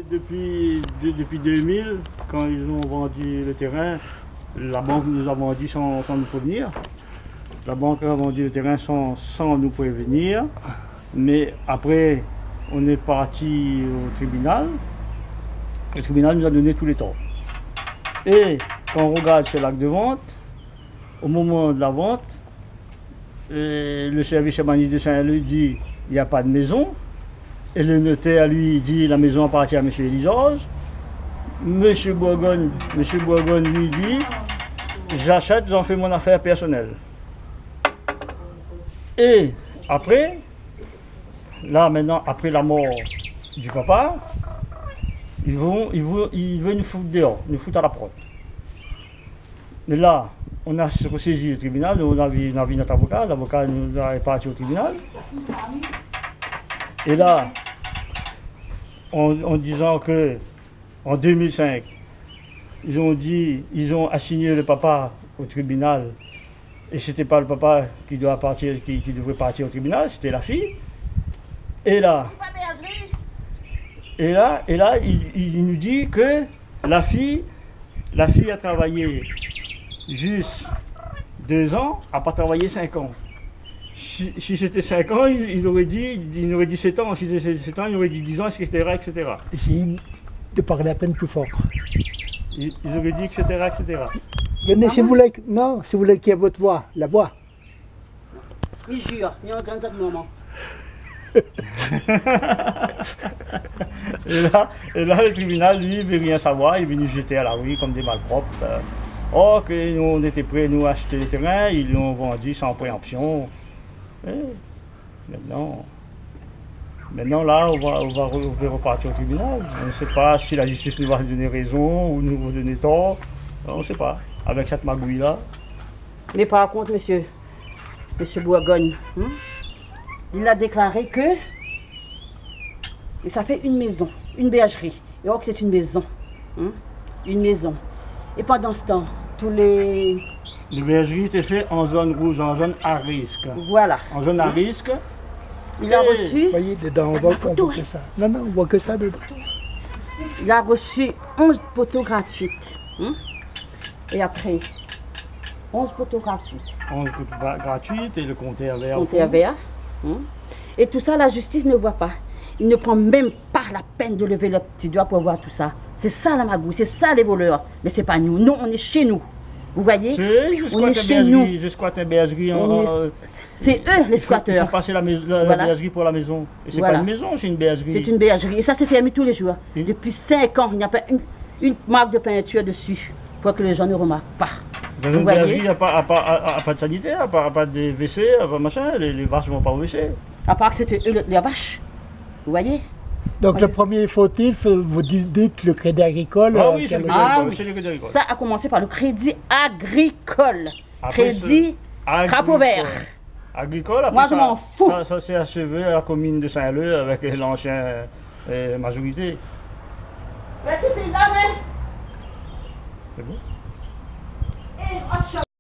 Depuis 2000, quand ils ont vendu le terrain, la banque nous a vendu sans nous prévenir. La banque a vendu le terrain sans nous prévenir. Mais après, on est parti au tribunal. Le tribunal nous a donné tous les torts. Et quand on regarde sur l'acte de vente, au moment de la vente, le service chamanique de Saint-Leu dit il n'y a pas de maison. Et le notaire lui dit la maison appartient à M. Elisage. M. Bourgogne lui dit j'achète, j'en fais mon affaire personnelle. Et après, là maintenant, après la mort du papa, ils veulent nous foutre dehors, nous foutre à la porte. Mais là, on a ressaisi le tribunal, on a vu notre avocat, l'avocat nous a parti au tribunal. Et là, en disant que en 2005, ils ont assigné le papa au tribunal, et c'était pas le papa qui devait partir au tribunal, c'était la fille. Et là, il nous dit que la fille a travaillé juste 2 ans, n'a pas travaillé 5 ans. Si c'était 5 ans, il aurait dit 7 ans. Si c'était 7 ans, il aurait dit 10 ans, etc. etc. Essayez de parler à peine plus fort. Ils auraient dit, etc. etc. Venez, si vous voulez, non, si vous voulez qu'il y ait votre voix, la voix. Il jure, il y a un grand moment. et là, le tribunal, lui, il ne veut rien savoir. Il est venu jeter à la rue comme des malpropres. Oh, qu'on était prêts, nous, à acheter les terrains. Ils l'ont vendu sans préemption. Et maintenant, là, on va repartir au tribunal. On ne sait pas si la justice nous va donner raison ou nous va donner tort. On ne sait pas. Avec cette magouille-là. Mais par contre, monsieur Bourgogne, il a déclaré que ça fait une maison, une bergerie. Et or que c'est une maison. Une maison. Et pendant ce temps, tous les... Les bergeries étaient faites en zone rouge, en zone à risque. Voilà. En zone à risque. Il a reçu... Vous voyez, dedans, on voit que ça. Non, on voit que ça dedans. Il a reçu 11 poteaux gratuites. Et après, 11 poteaux gratuites. 11 poteaux gratuites et le compteur vert. Compteur vert. Et tout ça, la justice ne voit pas. Il ne prend même pas la peine de lever le petit doigt pour voir tout ça. C'est ça la magouille, c'est ça les voleurs. Mais c'est pas nous. Nous, on est chez nous. Vous voyez? On est chez nous. Je squatte une bergerie. C'est eux les squatteurs. Ils font passer la bergerie pour la maison. Et c'est pas une maison, c'est une bergerie. C'est une bergerie. Et ça s'est fermé tous les jours. Depuis 5 ans, il n'y a pas une marque de peinture dessus pour que les gens ne remarquent pas. Dans une bergerie, il n'y a pas de sanitaire, pas de WC, pas machin. Les vaches ne vont pas au WC. À part que c'était eux les vaches. Vous voyez? Donc le premier fautif, vous dites le crédit agricole. Ah oui, c'est le crédit agricole. Ça a commencé par le crédit agricole. Après, crédit crapaud vert. Agricole, après moi je m'en fous. Ça s'est achevé à la commune de Saint-Leu avec l'ancienne majorité. Vas-y, fais là, C'est bon? Et autre chose.